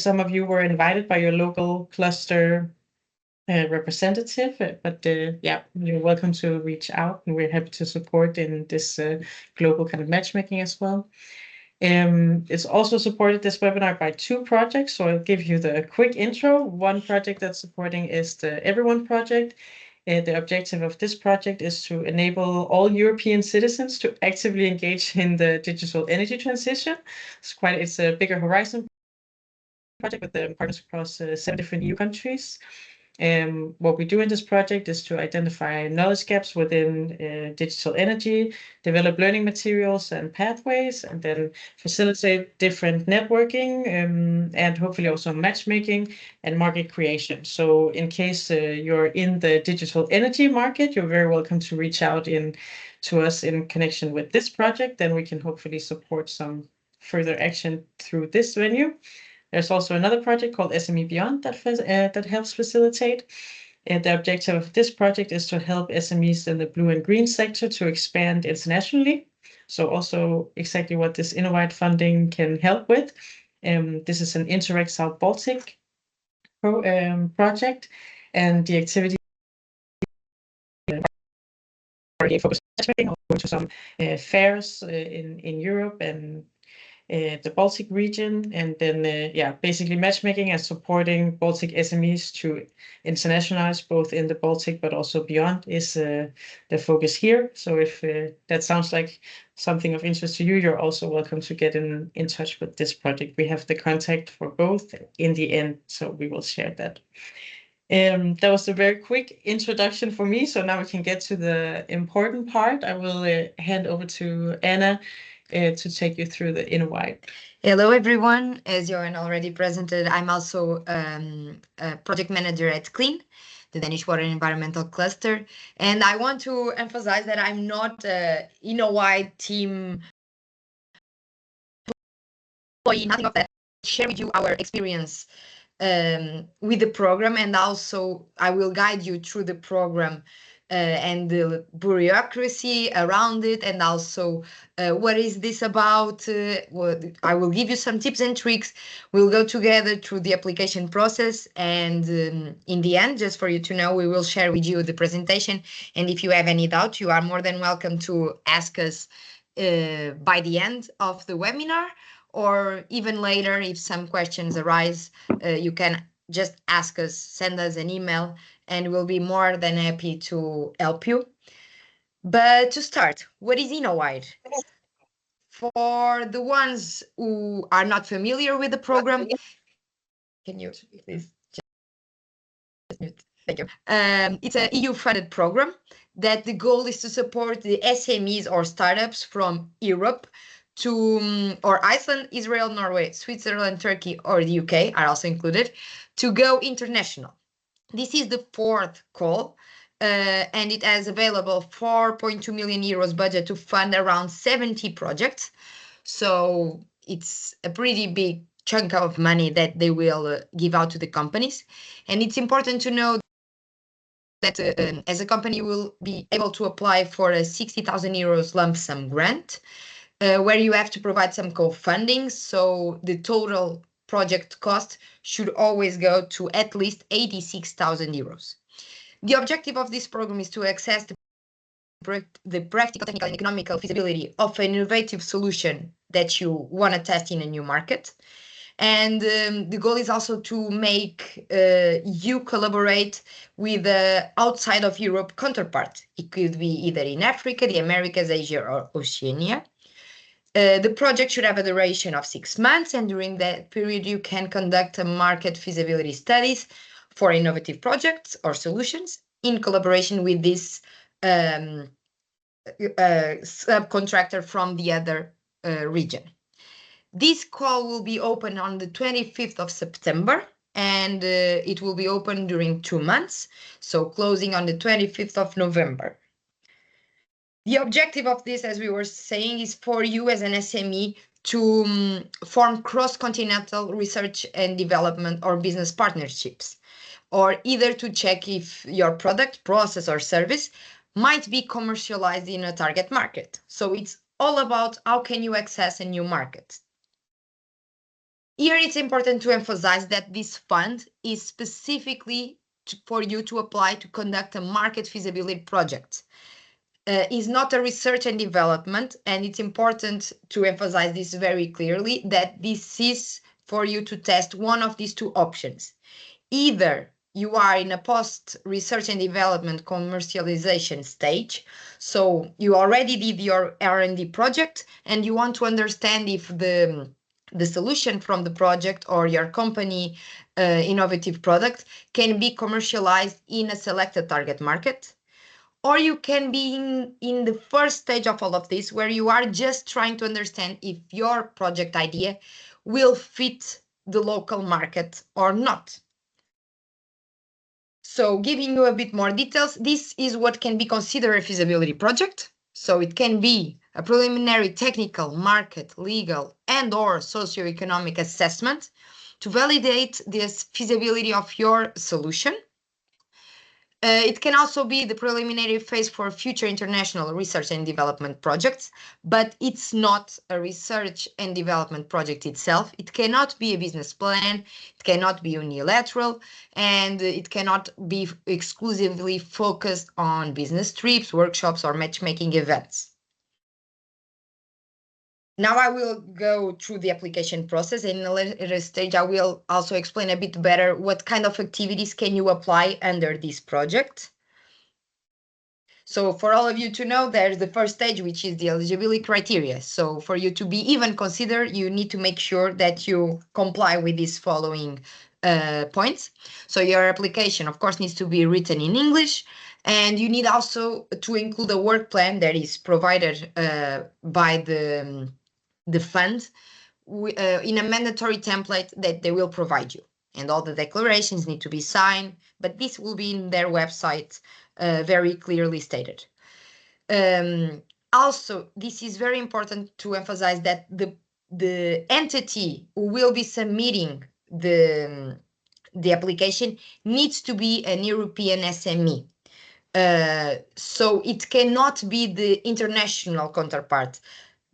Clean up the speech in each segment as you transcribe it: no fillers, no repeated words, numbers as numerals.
some of you were invited by your local cluster representative, but yeah, you're welcome to reach out, and we're happy to support in this global kind of matchmaking as well. It's also supported this webinar by 2 projects, so I'll give you the quick intro. One project that's supporting is the Every1 project. The objective of this project is to enable all European citizens to actively engage in the digital energy transition. It's a bigger horizon project with the partners across 7 different EU countries. What we do in this project is to identify knowledge gaps within digital energy, develop learning materials and pathways, and then facilitate different networking and hopefully also matchmaking and market creation. So in case you're in the digital energy market, you're very welcome to reach out to us in connection with this project. Then we can hopefully support some further action through this venue. There's also another project called SME Beyond that helps facilitate. The objective of this project is to help SMEs in the blue and green sector to expand internationally. So also exactly what this INNOWWIDE funding can help with. This is an Interreg South Baltic project, and the activity focused on going to some fairs in Europe and the Baltic region, and then yeah, basically matchmaking and supporting Baltic SMEs to internationalize both in the Baltic but also beyond is the focus here. So if that sounds like something of interest to you, you're also welcome to get in touch with this project. We have the contact for both in the end, so we will share that. That was a very quick introduction for me, so now we can get to the important part. I will hand over to Anna to take you through the INNOWWIDE. Hello, everyone. As Johan already presented, I'm also a project manager at CLEAN, the Danish Water and Environmental Cluster. And I want to emphasize that I'm not an INNOWWIDE team employee, nothing of that. Share with you our experience with the program, and also I will guide you through the program and the bureaucracy around it, and also what is this about. I will give you some tips and tricks. We'll go together through the application process, and in the end, just for you to know, we will share with you the presentation, and if you have any doubt, you are more than welcome to ask us by the end of the webinar, or even later if some questions arise. You can just ask us, send us an email, and we'll be more than happy to help you. But to start, what is INNOWWIDE? For the ones who are not familiar with the program, can you please just mute? Thank you. It's an EU-funded program that the goal is to support the SMEs or startups from Europe to, or Iceland, Israel, Norway, Switzerland, Turkey, or the UK are also included, to go international. This is the 4th call, and it has available 4.2 million euros budget to fund around 70 projects. So it's a pretty big chunk of money that they will give out to the companies. And it's important to know that as a company, you will be able to apply for a 60,000 euros lump sum grant, where you have to provide some co-funding. So the total project cost should always go to at least 86,000 euros. The objective of this program is to assess the practical, technical, and economical feasibility of an innovative solution that you want to test in a new market. And the goal is also to make you collaborate with the outside of Europe counterpart. It could be either in Africa, the Americas, Asia, or Oceania. The project should have a duration of 6 months, and during that period, you can conduct a market feasibility studies for innovative projects or solutions in collaboration with this subcontractor from the other region. This call will be open on the 25th of September, and it will be open during 2 months, so closing on the 25th of November. The objective of this, as we were saying, is for you as an SME to form cross-continental research and development or business partnerships, or either to check if your product, process, or service might be commercialized in a target market. So it's all about how can you access a new market. Here it's important to emphasize that this fund is specifically for you to apply to conduct a market feasibility project. Is not a research and development, and it's important to emphasize this very clearly, that this is for you to test one of these two options. Either you are in a post research and development commercialization stage, so you already did your R&D project and you want to understand if the solution from the project or your company innovative product can be commercialized in a selected target market. Or you can be in the first stage of all of this, where you are just trying to understand if your project idea will fit the local market or not. So giving you a bit more details, this is what can be considered a feasibility project. So it can be a preliminary technical, market, legal, and or socioeconomic assessment to validate this feasibility of your solution. It can also be the preliminary phase for future international research and development projects, but it's not a research and development project itself. It cannot be a business plan, it cannot be unilateral, and it cannot be exclusively focused on business trips, workshops, or matchmaking events. Now I will go through the application process, and in a later stage I will also explain a bit better what kind of activities can you apply under this project. So for all of you to know, there's the first stage, which is the eligibility criteria. So for you to be even considered, you need to make sure that you comply with these following points. So your application, of course, needs to be written in English, and you need also to include a work plan that is provided by the fund in a mandatory template that they will provide you. And all the declarations need to be signed, but this will be in their website very clearly stated. Also, this is very important to emphasize that the entity who will be submitting the application needs to be an European SME. So it cannot be the international counterpart.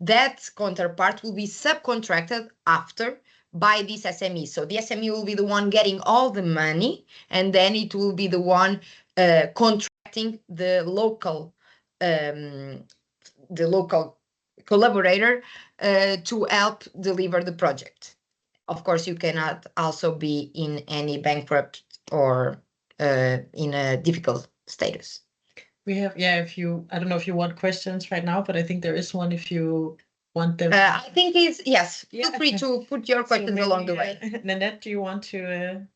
That counterpart will be subcontracted after by this SME. So the SME will be the one getting all the money, and then it will be the one contracting the local collaborator to help deliver the project. Of course, you cannot also be in any bankrupt or in a difficult status. We have, if you, I don't know if you want questions right now, but I think there is one if you want them. I think it's, yes, feel free to put your questions along the way. Nanette, do you want to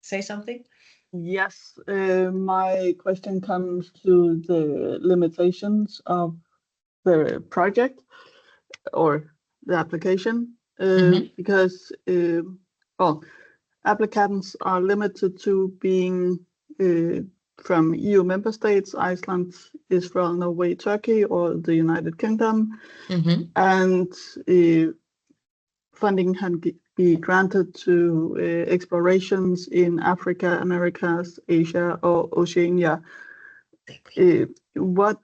say something? Yes, my question comes to the limitations of the project or the application, because applicants are limited to being from EU member states. Iceland is from Norway, Turkey, or the United Kingdom, and funding can be granted to explorations in Africa, Americas, Asia, or Oceania. What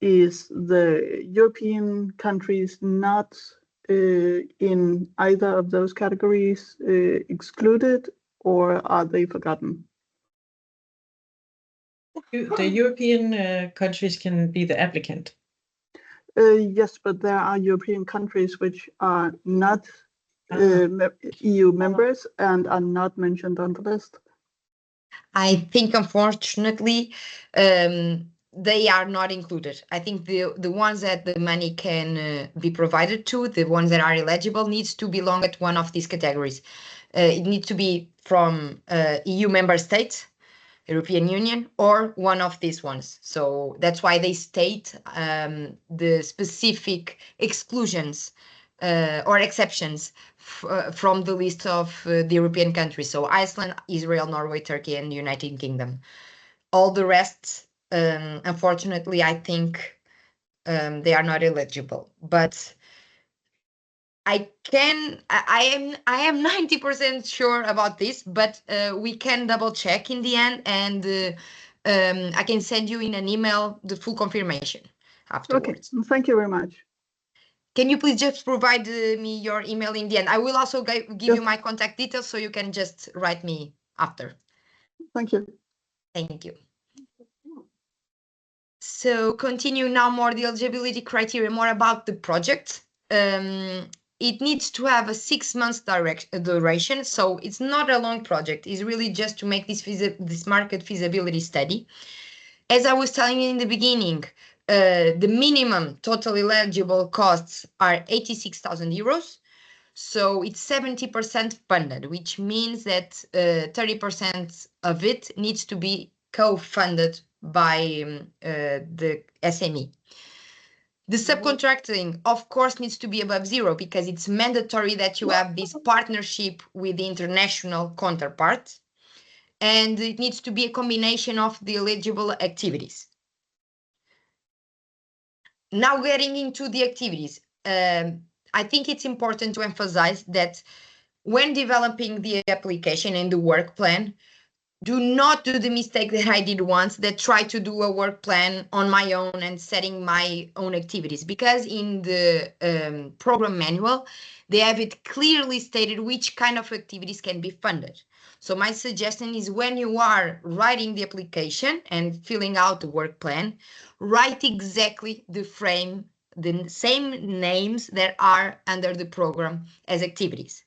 is the European countries not in either of those categories excluded, or are they forgotten? The European countries can be the applicant. Yes, but there are European countries which are not EU members and are not mentioned on the list. I think, unfortunately, they are not included. I think the ones that the money can be provided to, the ones that are eligible, needs to belong at one of these categories. It needs to be from EU member states, European Union, or one of these ones. So that's why they state the specific exclusions or exceptions from the list of the European countries. So Iceland, Israel, Norway, Turkey, and the United Kingdom. All the rest, unfortunately, I think they are not eligible. But I am 90% sure about this, but we can double check in the end, and I can send you in an email the full confirmation afterwards. Okay, thank you very much. Can you please just provide me your email in the end? I will also give you my contact details, so you can just write me after. Thank you. Thank you. So continue now more the eligibility criteria, more about the project. It needs to have a 6 months duration, so it's not a long project. It's really just to make this market feasibility study. As I was telling you in the beginning, the minimum total eligible costs are 86,000 euros. So it's 70% funded, which means that 30% of it needs to be co-funded by the SME. The subcontracting, of course, needs to be above zero because it's mandatory that you have this partnership with the international counterpart, and it needs to be a combination of the eligible activities. Now getting into the activities, I think it's important to emphasize that when developing the application and the work plan, do not do the mistake that I did once, that try to do a work plan on my own and setting my own activities, because in the program manual, they have it clearly stated which kind of activities can be funded. So my suggestion is when you are writing the application and filling out the work plan, write exactly the same names that are under the program as activities.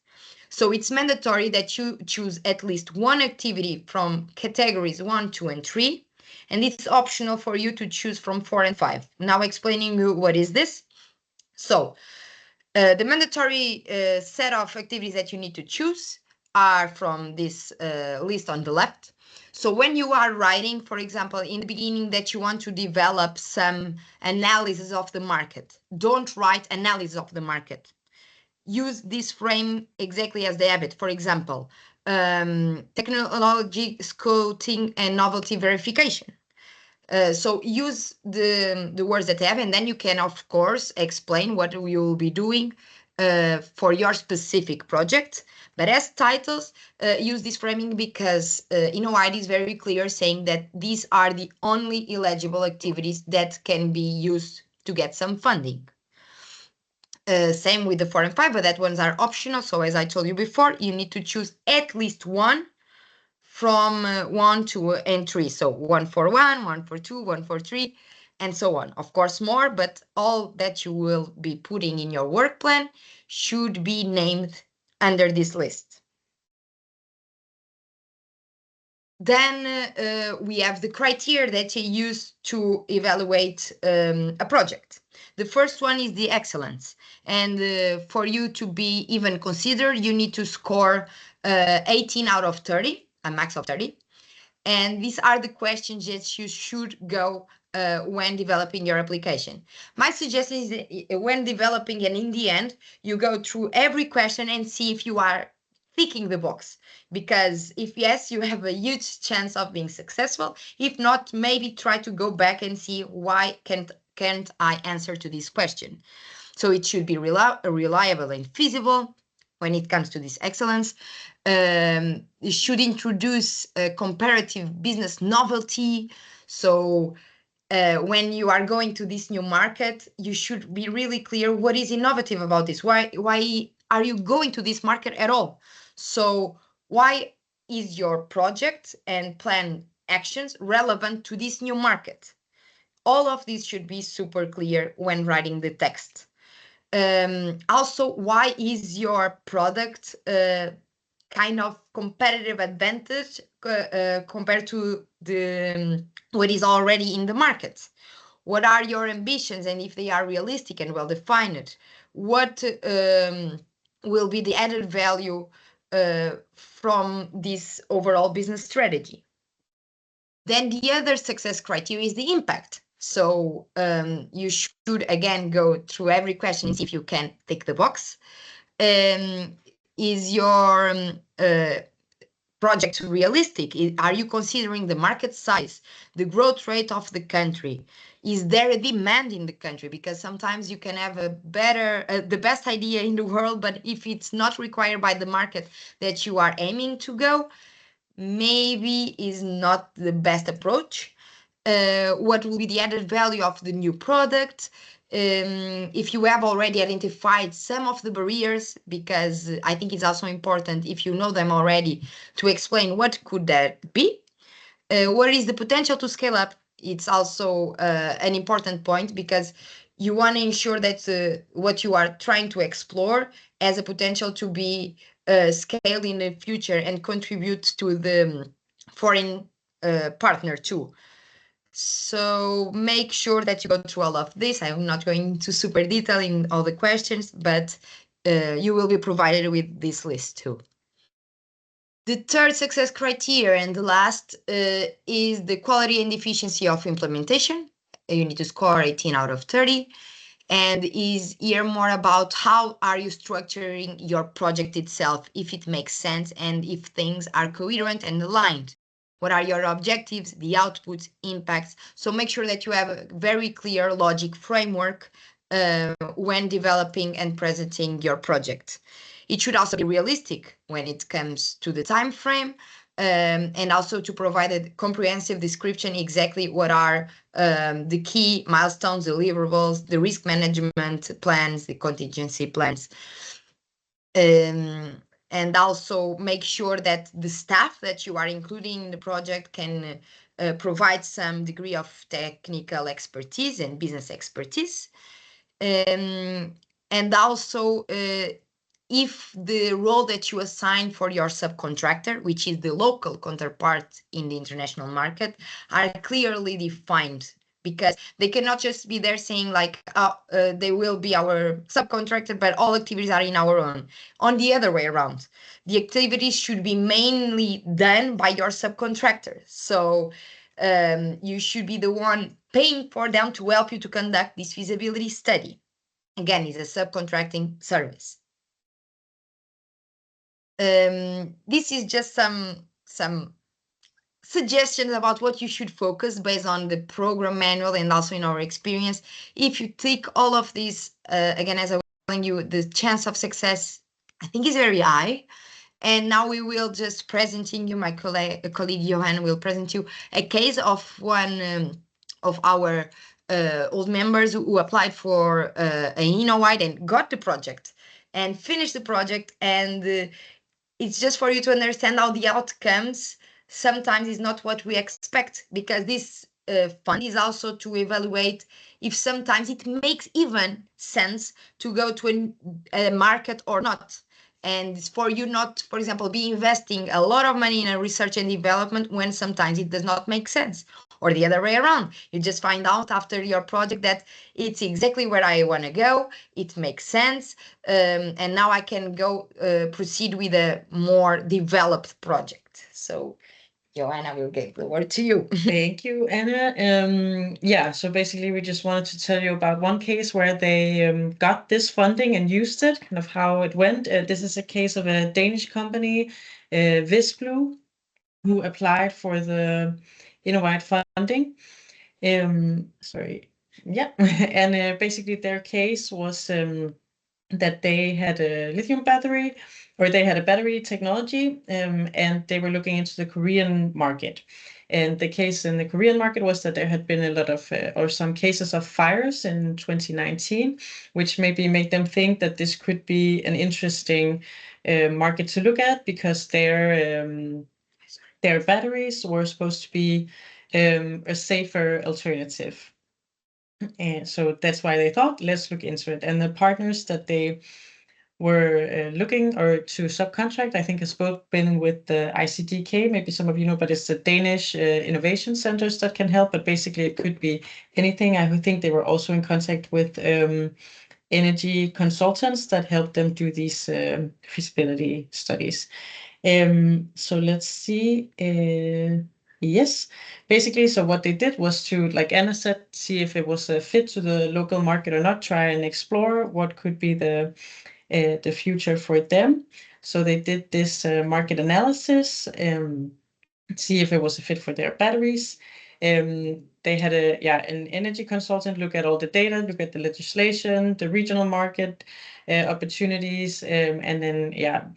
So it's mandatory that you choose at least one activity from categories 1, 2, and 3, and it's optional for you to choose from 4 and 5. Now explaining you what is this. So the mandatory set of activities that you need to choose are from this list on the left. So when you are writing, for example, in the beginning that you want to develop some analysis of the market, don't write analysis of the market. Use this frame exactly as they have it. For example, technology scouting and novelty verification. So use the words that they have, and then you can, of course, explain what you will be doing for your specific project. But as titles, use this framing because INNOWWIDE is very clear saying that these are the only eligible activities that can be used to get some funding. Same with the 4 and 5, but that ones are optional. So as I told you before, you need to choose at least one from 1, 2, and 3. So 1 for 1, 1 for 2, 1 for 3, and so on. Of course, more, but all that you will be putting in your work plan should be named under this list. Then we have the criteria that you use to evaluate a project. The first one is the excellence. And for you to be even considered, you need to score 18 out of 30, a max of 30. And these are the questions that you should go when developing your application. My suggestion is that when developing and in the end, you go through every question and see if you are ticking the box. Because if yes, you have a huge chance of being successful. If not, maybe try to go back and see why can't I answer to this question. So it should be reliable and feasible when it comes to this excellence. It should introduce a comparative business novelty. So when you are going to this new market, you should be really clear what is innovative about this. Why are you going to this market at all? So why is your project and plan actions relevant to this new market? All of these should be super clear when writing the text. Also, why is your product kind of competitive advantage compared to what is already in the market? What are your ambitions, and if they are realistic and well defined? What will be the added value from this overall business strategy? Then the other success criteria is the impact. So you should again go through every question and see if you can tick the box. Is your project realistic? Are you considering the market size, the growth rate of the country? Is there a demand in the country? Because sometimes you can have the best idea in the world, but if it's not required by the market that you are aiming to go, maybe is not the best approach. What will be the added value of the new product? if you have already identified some of the barriers, because I think it's also important, if you know them already, to explain what could that be. Where is the potential to scale up? It's also an important point, because you want to ensure that what you are trying to explore has a potential to be scaled in the future and contribute to the foreign partner too. So make sure that you go through all of this. I'm not going into super detail in all the questions, but you will be provided with this list too. The third success criteria and the last is the quality and efficiency of implementation. You need to score 18 out of 30, and is here more about how are you structuring your project itself, if it makes sense and if things are coherent and aligned. What are your objectives, the outputs, impacts? So make sure that you have a very clear logic framework when developing and presenting your project. It should also be realistic when it comes to the time frame, and also to provide a comprehensive description exactly what are the key milestones, deliverables, the risk management plans, the contingency plans. And also make sure that the staff that you are including in the project can provide some degree of technical expertise and business expertise. And also, if the role that you assign for your subcontractor, which is the local counterpart in the international market, are clearly defined, because they cannot just be there saying like, they will be our subcontractor, but all activities are in our own. On the other way around, the activities should be mainly done by your subcontractor. So you should be the one paying for them to help you to conduct this feasibility study. Again, it's a subcontracting service. This is just some suggestions about what you should focus based on the program manual and also in our experience. If you tick all of these, again, as I was telling you, the chance of success, I think, is very high. And now we will just presenting you, my colleague Johan will present you a case of one of our old members who applied for an INNOWWIDE and got the project and finished the project. And it's just for you to understand how the outcomes sometimes is not what we expect, because this fund is also to evaluate if sometimes it makes even sense to go to a market or not. And it's for you not, for example, be investing a lot of money in a research and development when sometimes it does not make sense, or the other way around. You just find out after your project that it's exactly where I want to go, it makes sense, and now I can go proceed with a more developed project. So Joanna, will give the word to you. Thank you, Anna. Yeah, so basically we just wanted to tell you about one case where they got this funding and used it, kind of how it went. This is a case of a Danish company, Visblue, who applied for the INNOWWIDE funding. Sorry. Yeah, and basically their case was that they had a lithium battery, or they had a battery technology, and they were looking into the Korean market. And the case in the Korean market was that there had been a lot of, or some cases of fires in 2019, which maybe made them think that this could be an interesting market to look at, because their batteries were supposed to be a safer alternative. And so that's why they thought, let's look into it. And the partners that they were looking or to subcontract, I think, has both been with the ICDK, maybe some of you know, but it's the Danish innovation centers that can help. But basically, it could be anything. I think they were also in contact with energy consultants that helped them do these feasibility studies. So let's see. Yes, basically, so what they did was to, like Anna said, see if it was a fit to the local market or not, try and explore what could be the future for them. So they did this market analysis, see if it was a fit for their batteries. They had an energy consultant look at all the data, look at the legislation, the regional market opportunities, and then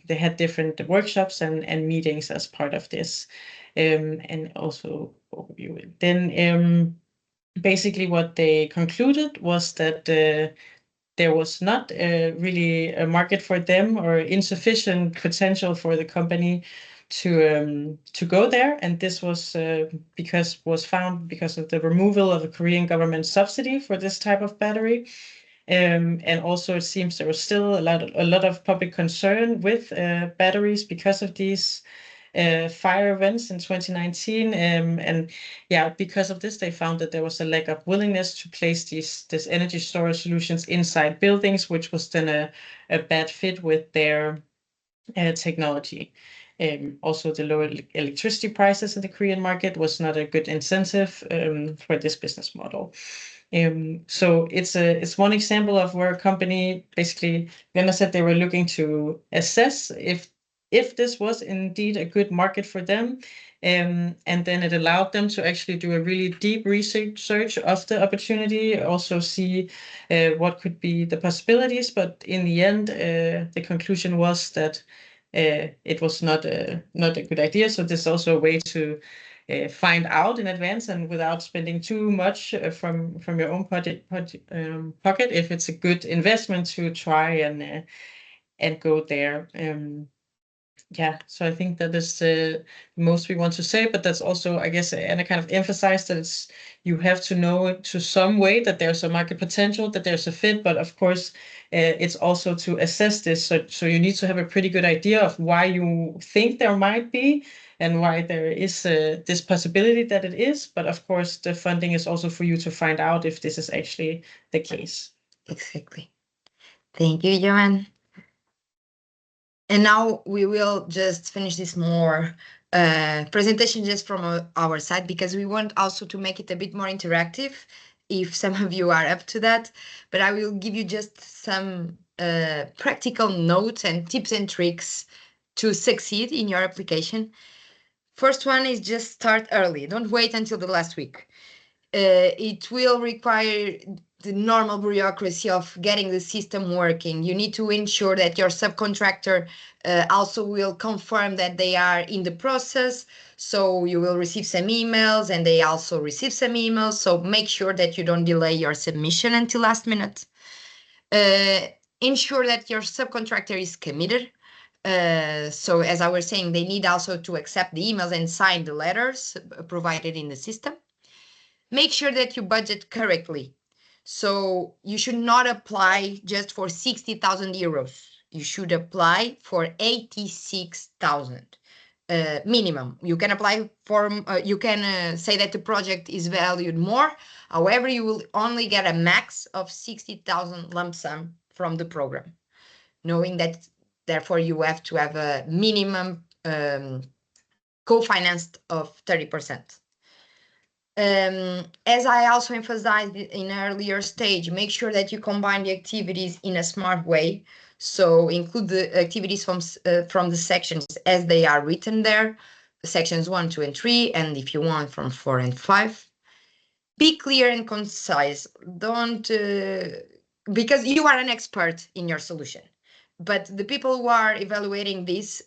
they had different workshops and meetings as part of this, and also overview it. Then basically what they concluded was that there was not really a market for them or insufficient potential for the company to go there, and this was found because of the removal of the Korean government subsidy for this type of battery. And also, it seems there was still a lot of public concern with batteries because of these fire events in 2019. And yeah, because of this, they found that there was a lack of willingness to place these energy storage solutions inside buildings, which was then a bad fit with their technology. Also, the lower electricity prices in the Korean market was not a good incentive for this business model. So it's one example of where a company basically, Lena said they were looking to assess if this was indeed a good market for them, and then it allowed them to actually do a really deep research of the opportunity, also see what could be the possibilities. But in the end, the conclusion was that it was not a good idea. So this is also a way to find out in advance and without spending too much from your own pocket if it's a good investment to try and go there. Yeah, so I think that is the most we want to say, but that's also, I guess, and I kind of emphasize that you have to know to some way that there's a market potential, that there's a fit, but of course, it's also to assess this. So you need to have a pretty good idea of why you think there might be and why there is this possibility that it is. But of course, the funding is also for you to find out if this is actually the case. Exactly. Thank you, Johan. And now we will just finish this more presentation just from our side, because we want also to make it a bit more interactive if some of you are up to that. But I will give you just some practical notes and tips and tricks to succeed in your application. First one is just start early. Don't wait until the last week. It will require the normal bureaucracy of getting the system working. You need to ensure that your subcontractor also will confirm that they are in the process. So you will receive some emails and they also receive some emails. So make sure that you don't delay your submission until last minute. Ensure that your subcontractor is committed. So as I was saying, they need also to accept the emails and sign the letters provided in the system. Make sure that you budget correctly. So you should not apply just for 60,000 euros. You should apply for 86,000 minimum. You can apply for, you can say that the project is valued more. However, you will only get a max of 60,000 lump sum from the program, knowing that therefore you have to have a minimum co-financed of 30%. As I also emphasized in earlier stage, make sure that you combine the activities in a smart way. So include the activities from the sections as they are written there, sections 1, 2, and 3, and if you want from 4 and 5. Be clear and concise. Don't, because you are an expert in your solution. But the people who are evaluating this,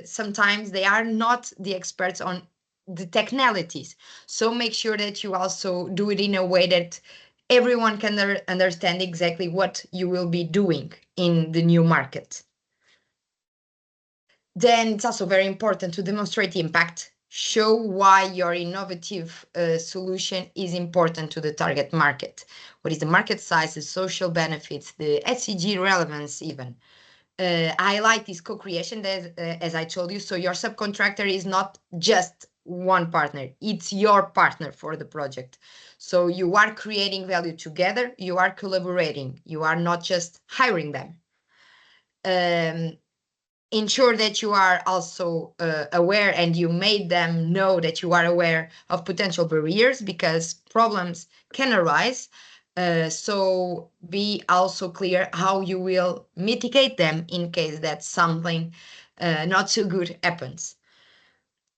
sometimes they are not the experts on the technicalities. So make sure that you also do it in a way that everyone can understand exactly what you will be doing in the new market. Then it's also very important to demonstrate the impact. Show why your innovative solution is important to the target market. What is the market size, the social benefits, the SDG relevance even. Highlight this co-creation as I told you. So your subcontractor is not just one partner, it's your partner for the project. So you are creating value together, you are collaborating, you are not just hiring them. Ensure that you are also aware and you made them know that you are aware of potential barriers, because problems can arise. So be also clear how you will mitigate them in case that something not so good happens.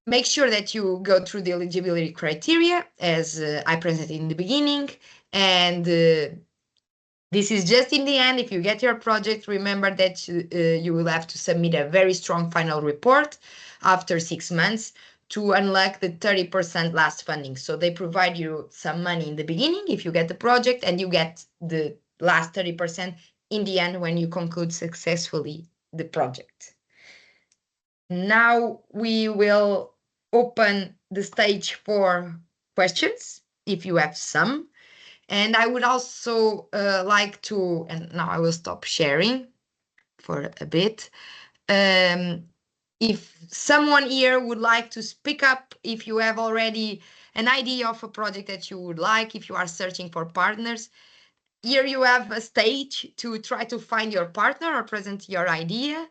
Make sure that you go through the eligibility criteria as I presented in the beginning, and this is just in the end. If you get your project, remember that you will have to submit a very strong final report after 6 months to unlock the 30% last funding. So they provide you some money in the beginning if you get the project, and you get the last 30% in the end when you conclude successfully the project. Now we will open the stage for questions, if you have some. And I would also like to, and now I will stop sharing for a bit. If someone here would like to speak up, if you have already an idea of a project that you would like, if you are searching for partners, here you have a stage to try to find your partner or present your idea.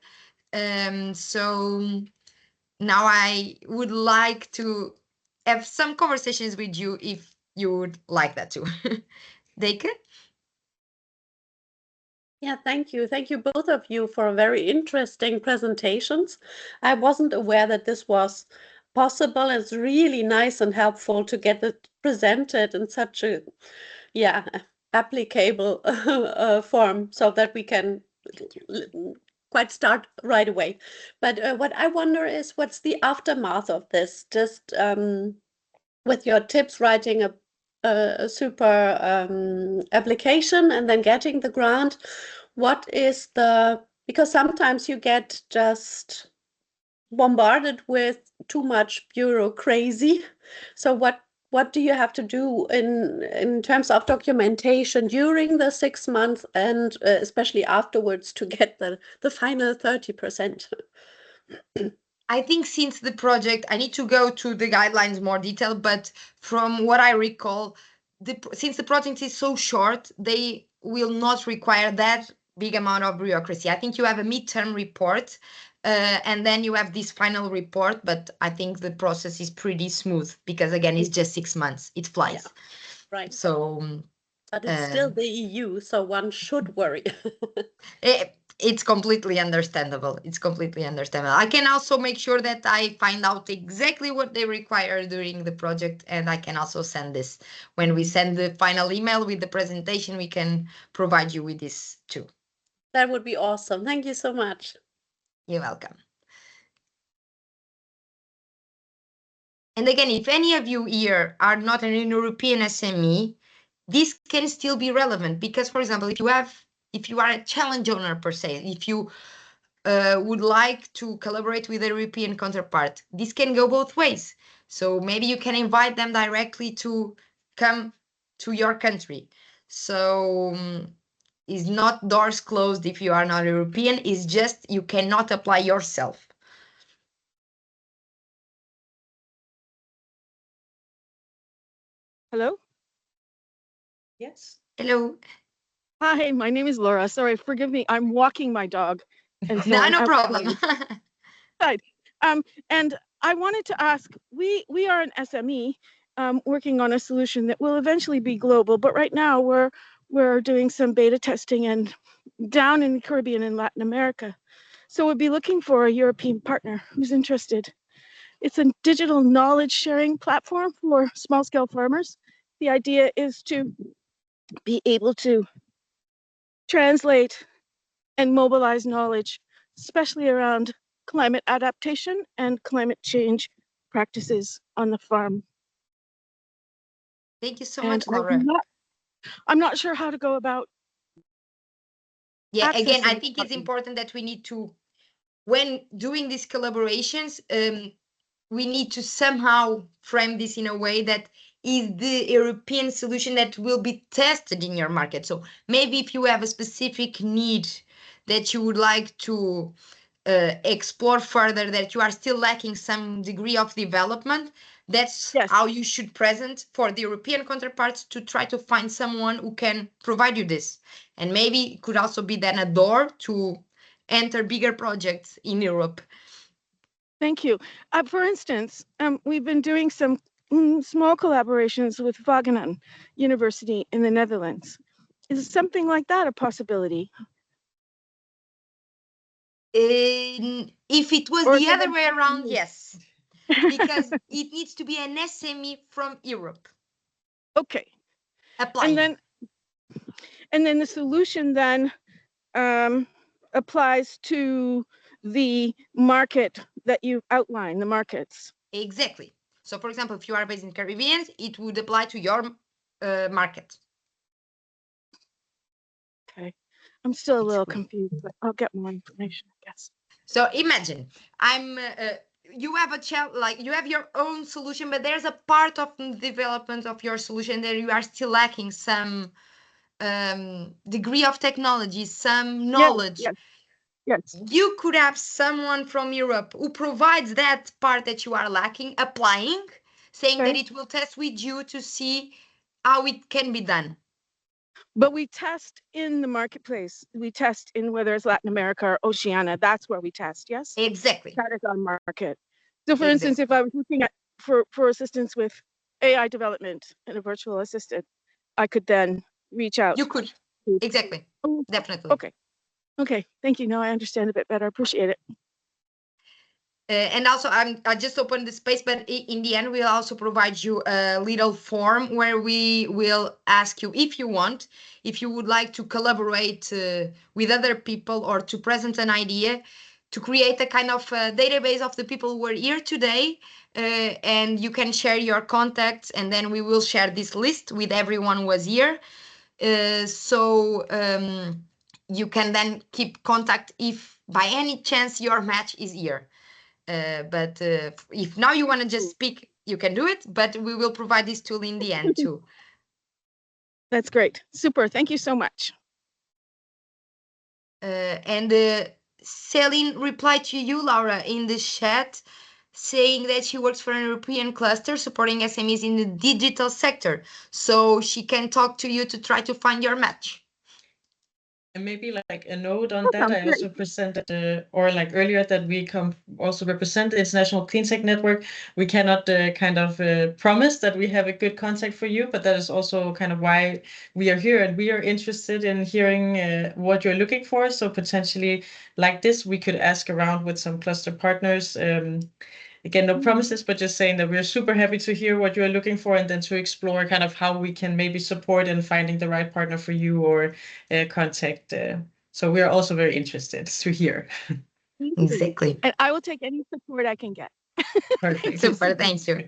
So now I would like to have some conversations with you if you would like that too. Deke? Yeah, thank you. Thank you, both of you, for very interesting presentations. I wasn't aware that this was possible. It's really nice and helpful to get it presented in such a, yeah, applicable form so that we can quite start right away. But what I wonder is, what's the aftermath of this? Just with your tips, writing a super application and then getting the grant, what is because sometimes you get just bombarded with too much bureaucracy. So what do you have to do in terms of documentation during the 6 months and especially afterwards to get the final 30%? I think since the project, I need to go to the guidelines more detail, but from what I recall, since the project is so short, they will not require that big amount of bureaucracy. I think you have a midterm report, and then you have this final report, but I think the process is pretty smooth because, again, it's just 6 months. It flies. Yeah, right. So, but it's still the EU, so one should worry. It's completely understandable. It's completely understandable. I can also make sure that I find out exactly what they require during the project, and I can also send this. When we send the final email with the presentation, we can provide you with this too. That would be awesome. Thank you so much. You're welcome. And again, if any of you here are not an European SME, this can still be relevant because, for example, if you are a challenge owner per se, if you would like to collaborate with a European counterpart, this can go both ways. So maybe you can invite them directly to come to your country. So it's not doors closed if you are not European, it's just you cannot apply yourself. Hello? Yes. Hello. Hi, my name is Laura. Sorry, forgive me. I'm walking my dog. And so No, I'm no outside. problem. And I wanted to ask, we are an SME working on a solution that will eventually be global, but right now we're doing some beta testing and down in the Caribbean and Latin America. So we'll be looking for a European partner who's interested. It's a digital knowledge sharing platform for small scale farmers. The idea is to be able to translate and mobilize knowledge, especially around climate adaptation and climate change practices on the farm. Thank you so And much, Laura. I'm not sure how to go about. Yeah, again, I accessing think it's funding. important that we need to, when doing these collaborations, we need to somehow frame this in a way that is the European solution that will be tested in your market. So maybe if you have a specific need that you would like to explore further, that you are still lacking some degree of development, that's Yes. how you should present for the European counterparts to try to find someone who can provide you this. And maybe it could also be then a door to enter bigger projects in Europe. Thank you. For instance, we've been doing some small collaborations with Wageningen University in the Netherlands. Is something like that a possibility? If it was Or the do other they way have to around, move? yes, because it needs to be an SME from Europe Okay. applying. And then the solution then applies to the market that you outline, the markets. Exactly. So, for example, if you are based in Caribbean, it would apply to your market. Okay. I'm still a little Exactly. confused, but I'll get more information, I guess. So imagine you have you have your own solution, but there's a part of the development of your solution that you are still lacking some degree of technology, some knowledge. Yes. You could have someone from Europe who provides that part that you are lacking, applying, saying that Okay. it will test with you to see how it can be done. But we test in the marketplace. We test in whether it's Latin America or Oceania. That's where we test, yes? Exactly. That is our market. So for instance, if I was looking at for assistance with AI development and a virtual assistant, I could then reach out. You could. Exactly. Oh, Definitely. Okay. Thank you. Now I understand a bit better. I appreciate it. And also, I just opened the space, but in the end, we'll also provide you a little form where we will ask you if you want, if you would like to collaborate with other people or to present an idea, to create a kind of database of the people who are here today, and you can share your contacts, and then we will share this list with everyone who was here. So you can then keep contact if by any chance your match is here. But if now you want to just speak, you can do it, but we will provide this tool in the end too. That's great. Super. Thank you so much. And Celine replied to you, Laura, in the chat, saying that she works for an European cluster supporting SMEs in the digital sector. So she can talk to you to try to find your match. And maybe like a note on that, I also presented, or like earlier, that we also represent the International Cleantech Network. We cannot kind of promise that we have a good contact for you, but that is also kind of why we are here, and we are interested in hearing what you're looking for. So potentially like this, we could ask around with some cluster partners. Again, no promises, but just saying that we're super happy to hear what you're looking for, and then to explore kind of how we can maybe support in finding the right partner for you or contact. So we're also very interested to hear. Exactly. And I will take any support I can get. Perfect. Super, thank you.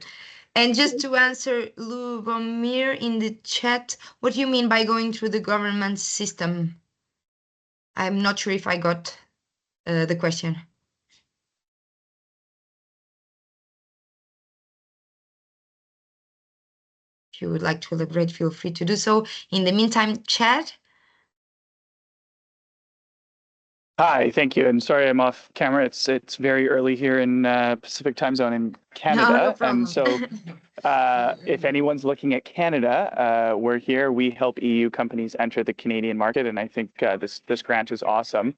And just to answer Lubomir in the chat, what do you mean by going through the government system? I'm not sure if I got the question. If you would like to elaborate, feel free to do so. In the meantime, Chad. Hi, thank you. And sorry I'm off camera. It's very early here in Pacific time zone in Canada. No problem. And so if anyone's looking at Canada, we're here. We help EU companies enter the Canadian market. And I think this grant is awesome.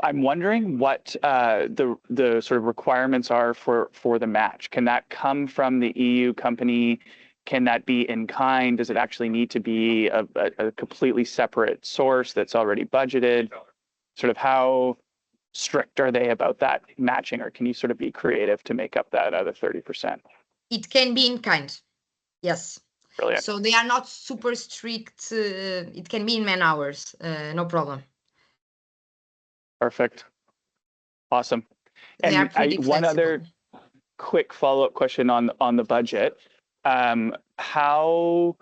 I'm wondering what the sort of requirements are for the match. Can that come from the EU company? Can that be in kind? Does it actually need to be a completely separate source that's already budgeted? Sort of how strict are they about that matching, or can you sort of be creative to make up that other 30%? It can be in kind, yes. Brilliant. So they are not super strict. It can be in man hours, no problem. Perfect. Awesome. They are pretty flexible. One other quick follow-up question on the budget. How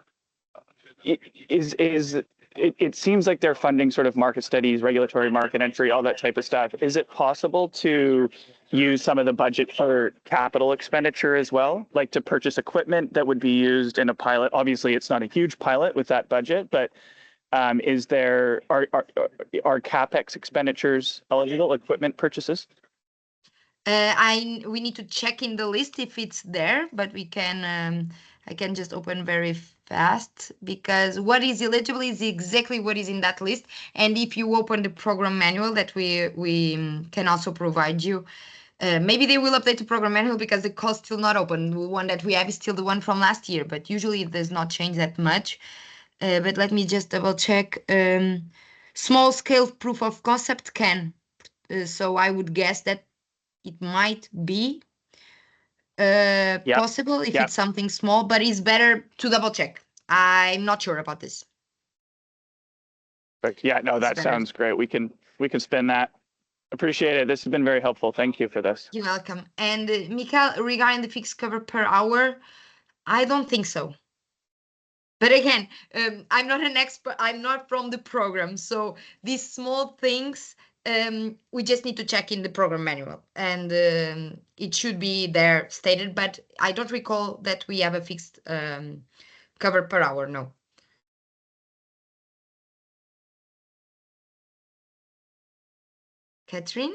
it seems like they're funding sort of market studies, regulatory market entry, all that type of stuff. Is it possible to use some of the budget for capital expenditure as well, like to purchase equipment that would be used in a pilot? Obviously, it's not a huge pilot with that budget, but are CapEx expenditures eligible, equipment purchases? We need to check in the list if it's there, but we can. I can just open very fast, because what is eligible is exactly what is in that list. And if you open the program manual that we can also provide you, maybe they will update the program manual because the cost still not open. The one that we have is still the one from last year, but usually it does not change that much. But let me just double check. Small scale proof of concept can. So I would guess that it might be possible if it's something small, but it's better to double check. I'm not sure about this. But yeah, no, that sounds great. We can spin that. Appreciate it. This has been very helpful. Thank you for this. You're welcome. And Mikael, regarding the fixed cover per hour, I don't think so. But again, I'm not an expert. I'm not from the program. So these small things, we just need to check in the program manual. And it should be there stated. But I don't recall that we have a fixed cover per hour, no. Catherine?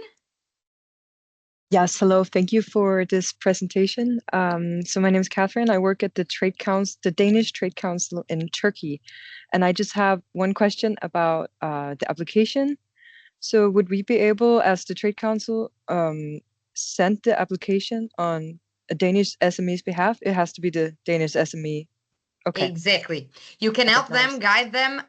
Yes, hello. Thank you for this presentation. So my name is Catherine. I work at the Trade Council, the Danish Trade Council in Turkey. And I just have one question about the application. So would we be able, as the Trade Council, send the application on a Danish SME's behalf? It has to be the Danish SME. Okay. Exactly. You can help them, guide them,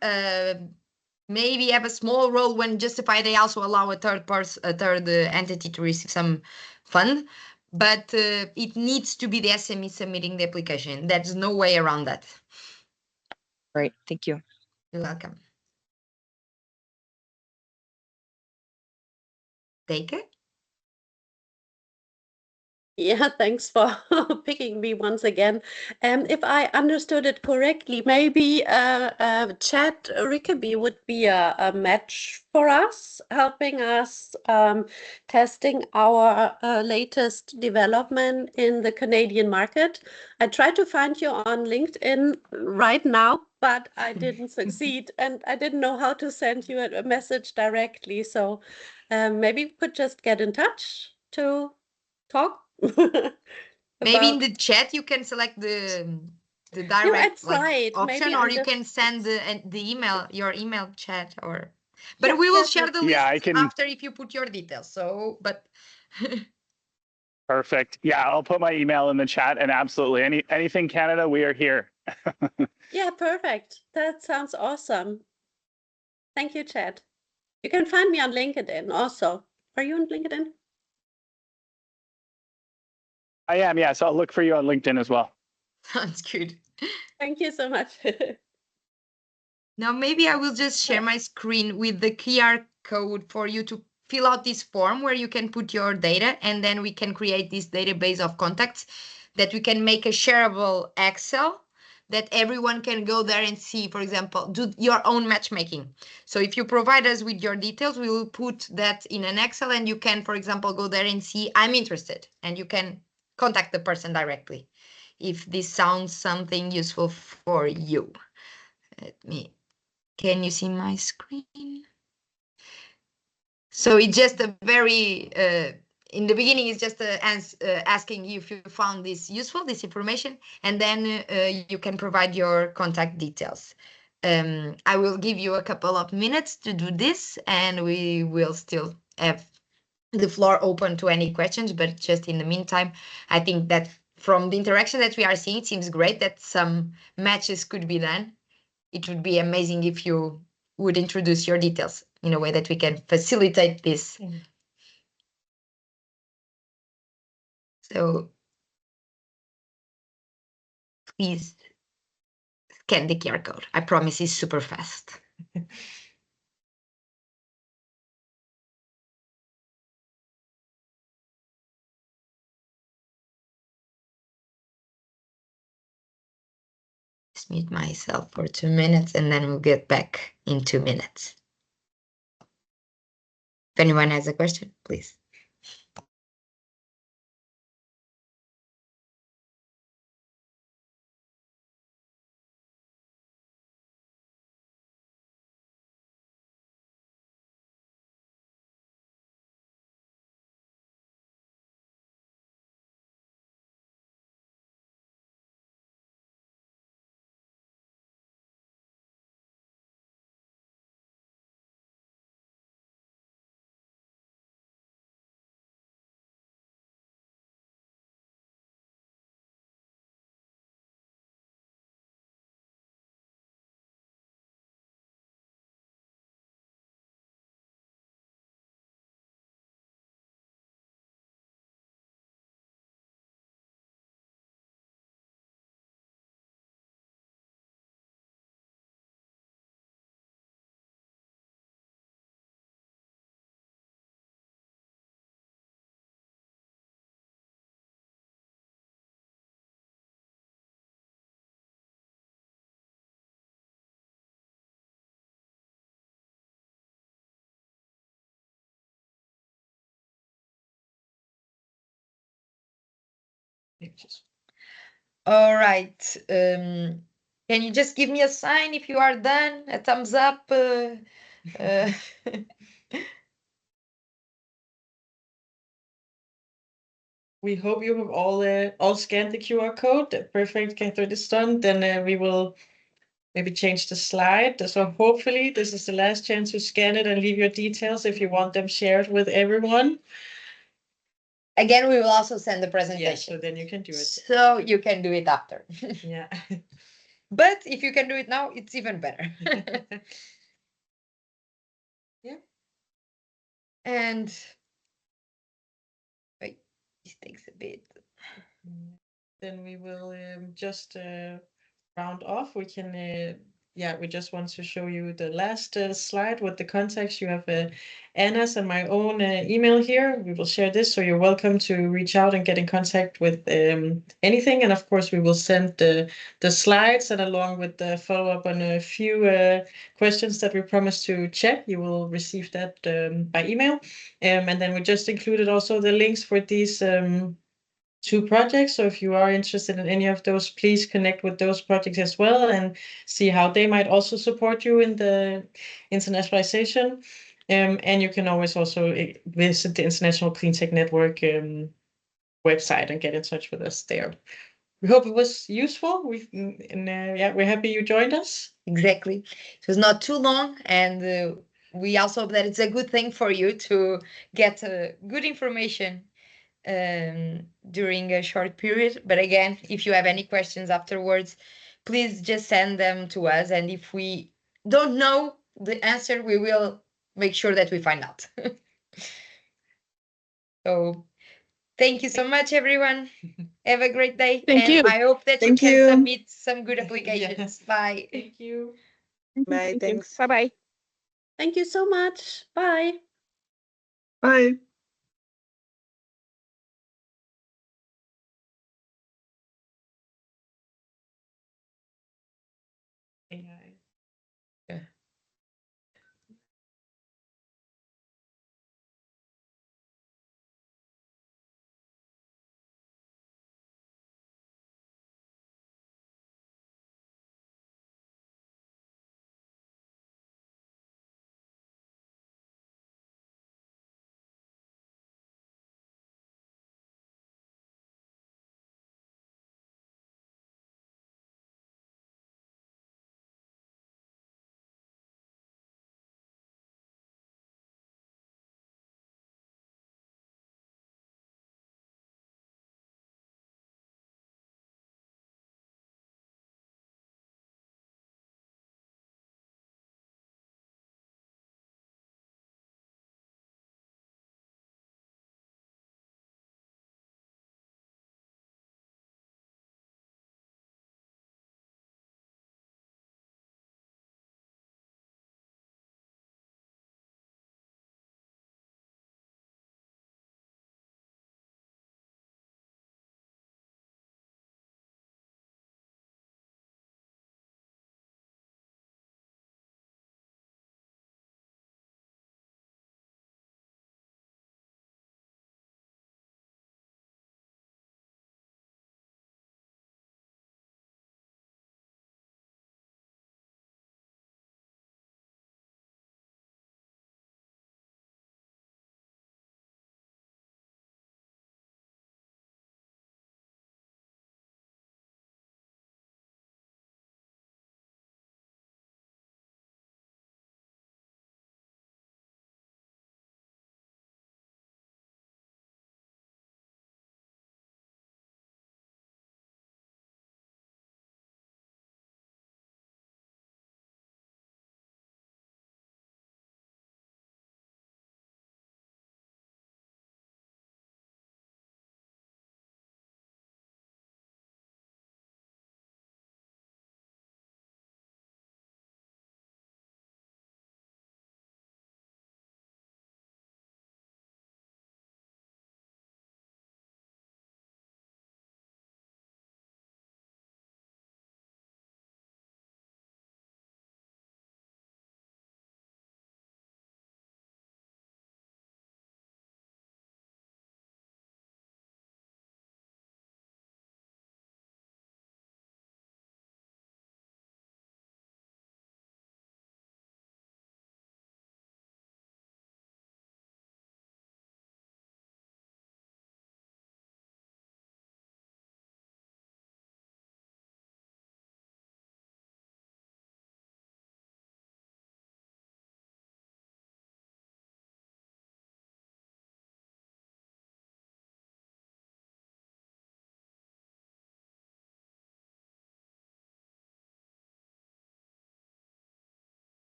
maybe have a small role when justified. They also allow a third entity to receive some fund, but it needs to be the SME submitting the application. There's no way around that. Right. Thank you. You're welcome. Take it. Yeah, thanks for picking me once again. If I understood it correctly, maybe Chat Rickaby would be a match for us, helping us testing our latest development in the Canadian market. I tried to find you on LinkedIn right now, but I didn't succeed, and I didn't know how to send you a message directly. So maybe we could just get in touch to talk. Maybe in the chat you can select the direct option, or you can send the email, your email chat, or but we will share the list after if you put your details. So, but Perfect. Yeah, I'll put my email in the chat, and absolutely anything Canada, we are here. Yeah, perfect. That sounds awesome. Thank you, Chad. You can find me on LinkedIn also. Are you on LinkedIn? I am, yeah. So I'll look for you on LinkedIn as well. Sounds good. Thank you so much. Now, maybe I will just share my screen with the QR code for you to fill out this form where you can put your data, and then we can create this database of contacts that we can make a shareable Excel that everyone can go there and see, for example, do your own matchmaking. So if you provide us with your details, we will put that in an Excel, and you can, for example, go there and see, I'm interested, and you can contact the person directly if this sounds something useful for you. Can you see my screen? So it's just a very, in the beginning, it's just asking you if you found this useful, this information, and then you can provide your contact details. I will give you a couple of minutes to do this, and we will still have the floor open to any questions, but just in the meantime, I think that from the interaction that we are seeing, it seems great that some matches could be done. It would be amazing if you would introduce your details in a way that we can facilitate this. So please scan the QR code. I promise it's super fast. Just mute myself for 2 minutes, and then we'll get back in 2 minutes. If anyone has a question, please. All right. Can you just give me a sign if you are done? A thumbs up? We hope you have all scanned the QR code. Perfect, Catherine is done. Then we will maybe change the slide. So hopefully this is the last chance to scan it and leave your details if you want them shared with everyone. Again, we will also send the presentation. Yeah, so then you can do it. So you can do it after. Yeah. But if you can do it now, it's even better. Yeah. And wait, this takes a bit. Then we will just round off. We can, we just want to show you the last slide with the contacts. You have Anna's and my own email here. We will share this, so you're welcome to reach out and get in contact with anything. And of course, we will send the slides, and along with the follow-up on a few questions that we promised to check, you will receive that by email. And then we just included also the links for these 2 projects. So if you are interested in any of those, please connect with those projects as well and see how they might also support you in the internationalization. And you can always also visit the International Cleantech Network website and get in touch with us there. We hope it was useful. We're happy you joined us. Exactly. It was not too long, and we also hope that it's a good thing for you to get good information during a short period. But again, if you have any questions afterwards, please just send them to us. And if we don't know the answer, we will make sure that we find out. So thank you so much, everyone. Have a great day. Thank you. I hope that Thank you can you. submit some good applications. Bye. Thank you. Bye, thanks. Bye-bye. Thank you so much. Bye. Bye.